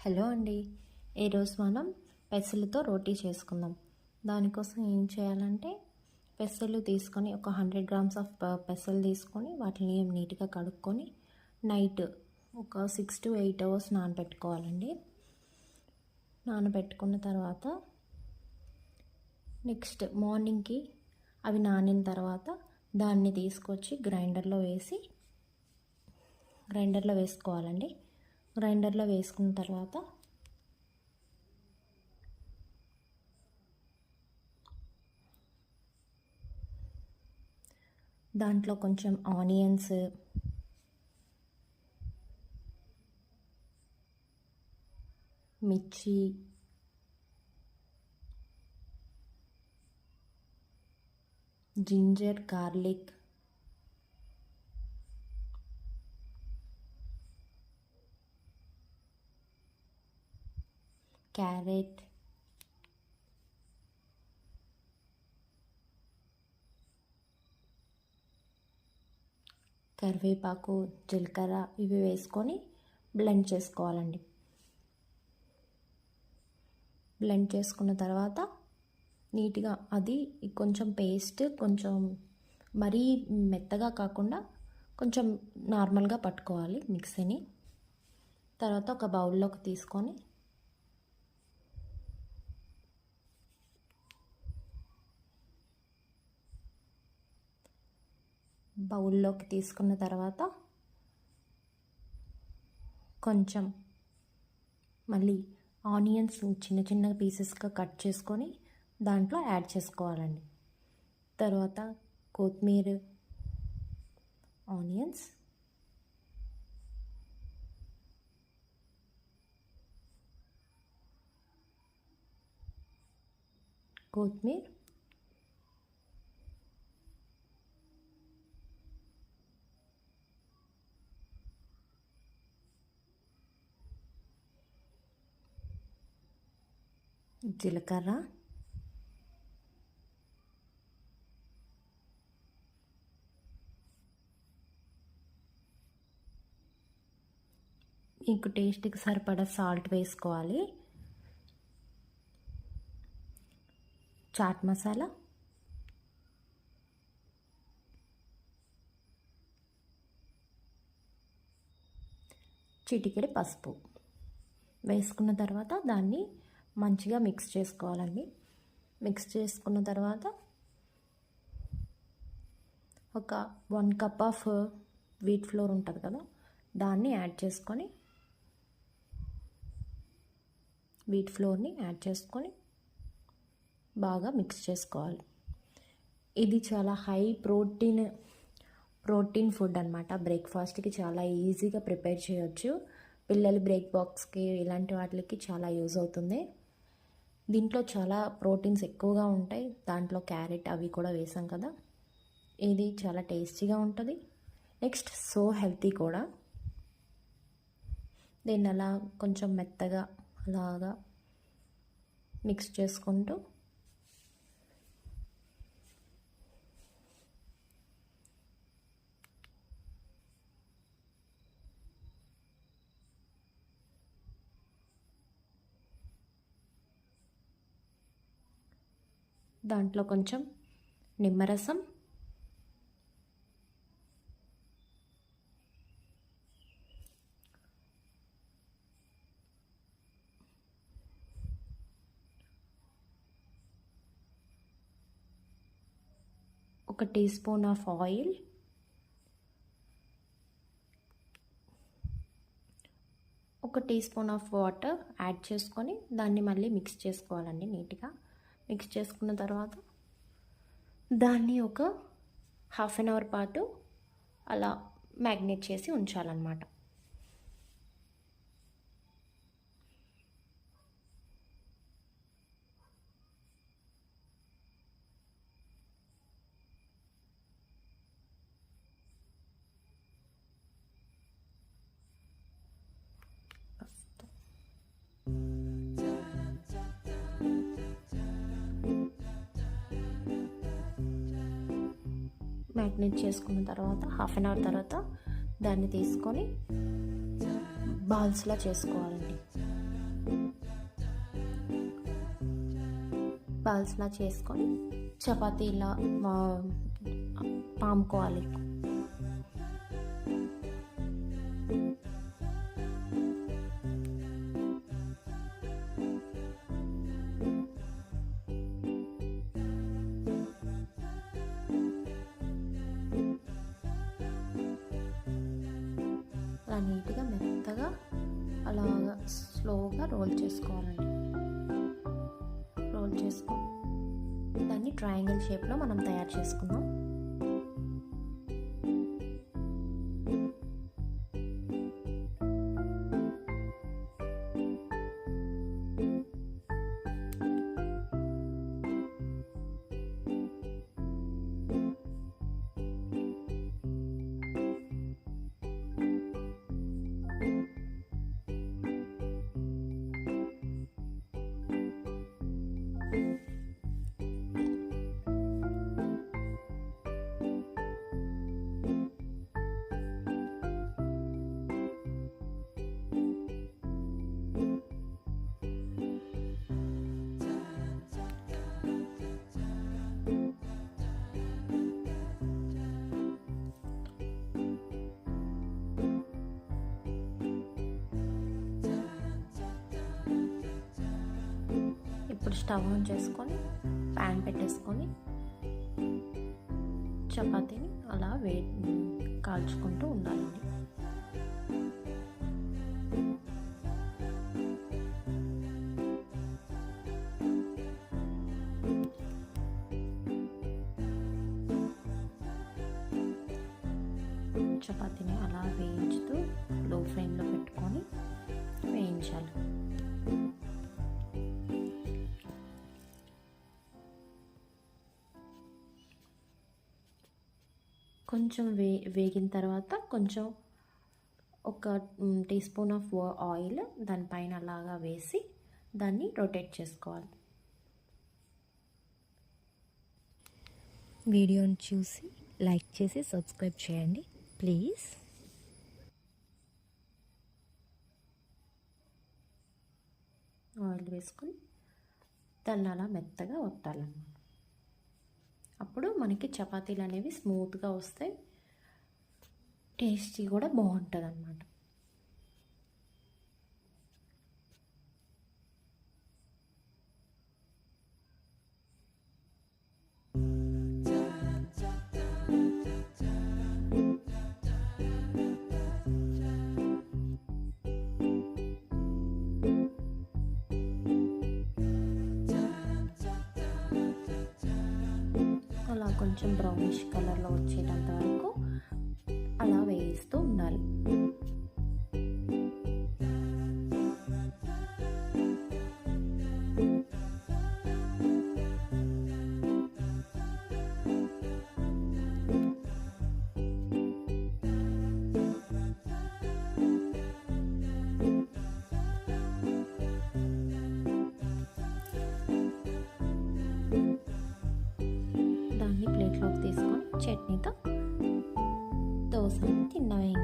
Hello అండి. ఈరోజు మనం పెసలతో రోటీ చేసుకుందాం. దానికోసం ఏం చేయాలంటే పెసలు తీసుకొని ఒక 100 గ్రామ్స్ ఆఫ్ పెసలు తీసుకొని వాటిని నీట్గా కడుక్కొని నైట్ ఒక 6 to 8 అవర్స్ నానబెట్టుకోవాలండి. నానబెట్టుకున్న తర్వాత నెక్స్ట్ మార్నింగ్కి అవి నానిన తర్వాత దాన్ని తీసుకొచ్చి గ్రైండర్లో వేసుకోవాలండి. గ్రైండర్లో వేసుకున్న తర్వాత దాంట్లో కొంచెం ఆనియన్స్, మిర్చి, జింజర్, గార్లిక్, క్యారెట్, కరివేపాకు, జీలకర్ర ఇవి వేసుకొని బ్లెండ్ చేసుకోవాలండి. బ్లెండ్ చేసుకున్న తర్వాత నీట్గా అది కొంచెం పేస్ట్ కొంచెం మరీ మెత్తగా కాకుండా కొంచెం నార్మల్గా పట్టుకోవాలి మిక్సీని. తర్వాత ఒక బౌల్లోకి తీసుకొని తీసుకున్న తర్వాత కొంచెం మళ్ళీ ఆనియన్స్ చిన్న చిన్న పీసెస్గా కట్ చేసుకొని దాంట్లో యాడ్ చేసుకోవాలండి. తర్వాత కొత్తిమీర, ఆనియన్స్, కొత్తిమీర, జీలకర్ర, మీకు టేస్ట్కి సరిపడా సాల్ట్ వేసుకోవాలి, చాట్ మసాలా, చిటికెడు పసుపు వేసుకున్న తర్వాత దాన్ని మంచిగా మిక్స్ చేసుకోవాలండి. మిక్స్ చేసుకున్న తర్వాత ఒక 1 కప్ ఆఫ్ వీట్ ఫ్లోర్ ఉంటుంది కదా, దాన్ని యాడ్ చేసుకొని వీట్ ఫ్లోర్ని యాడ్ చేసుకొని బాగా మిక్స్ చేసుకోవాలి. ఇది చాలా హై ప్రోటీన్ ఫుడ్ అనమాట. బ్రేక్ఫాస్ట్కి చాలా ఈజీగా ప్రిపేర్ చేయొచ్చు. పిల్లల బ్రేక్ బాక్స్కి ఇలాంటి వాటికి చాలా యూజ్ అవుతుంది. దీంట్లో చాలా ప్రోటీన్స్ ఎక్కువగా ఉంటాయి. దాంట్లో క్యారెట్ అవి కూడా వేసాం కదా, ఇది చాలా టేస్టీగా ఉంటుంది. నెక్స్ట్ సో హెల్తీ కూడా. దీన్ని అలా కొంచెం మెత్తగా అలాగా మిక్స్ చేసుకుంటూ దాంట్లో కొంచెం నిమ్మరసం, ఒక టీ స్పూన్ ఆఫ్ ఆయిల్, ఒక teaspoon of water add చేసుకొని దాన్ని మళ్ళీ మిక్స్ చేసుకోవాలండి. నీట్గా మిక్స్ చేసుకున్న తర్వాత దాన్ని ఒక 1/2 అవర్ పాటు అలా మ్యాగ్నేట్ చేసి ఉంచాలన్నమాట. మ్యాగ్నేట్ చేసుకున్న తర్వాత 1/2 అవర్ తర్వాత దాన్ని తీసుకొని బాల్స్లా చేసుకోవాలండి. బాల్స్లా చేసుకొని చపాతీలా పాముకోవాలి. అలా నీట్గా మెత్తగా అలాగా స్లోగా రోల్ చేసుకోవాలండి. రోల్ చేసుకో దాన్ని ట్రయాంగిల్ షేప్లో మనం తయారు చేసుకుందాం. ఇప్పుడు స్టవ్ ఆన్ చేసుకొని ప్యాన్ పెట్టేసుకొని చపాతీని అలా కాల్చుకుంటూ ఉండాలండి. చపాతీని అలా వేయించుతూ లో ఫ్లేమ్లో పెట్టుకొని వేయించాలి. కొంచెం వేగిన తర్వాత కొంచెం ఒక టీ స్పూన్ ఆఫ్ ఆయిల్ దానిపైన అలాగా వేసి దాన్ని రొటేట్ చేసుకోవాలి. వీడియోని చూసి లైక్ చేసి సబ్స్క్రైబ్ చేయండి ప్లీజ్. ఆయిల్ వేసుకొని దాన్ని అలా మెత్తగా ఒత్తాలన్నమాట. అప్పుడు మనకి చపాతీలు అనేవి స్మూత్గా వస్తాయి, టేస్టీ కూడా బాగుంటుంది అన్నమాట. అలా కొంచెం బ్రౌనిష్ కలర్లో వచ్చేటంత వరకు అలా వేయిస్తూ ఉండాలి. దాన్ని ప్లేట్లోకి తీసుకొని చట్నీతో దోశని తినడం.